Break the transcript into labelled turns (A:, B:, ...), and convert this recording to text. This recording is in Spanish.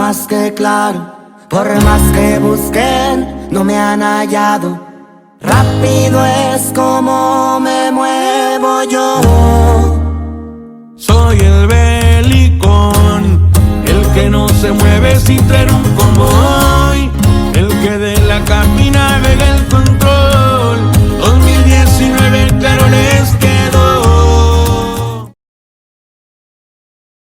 A: más que claro, por más que busquen, no me han hallado. Rápido es como me muevo yo.
B: Soy el belicón, el que no se mueve sin traer un combo.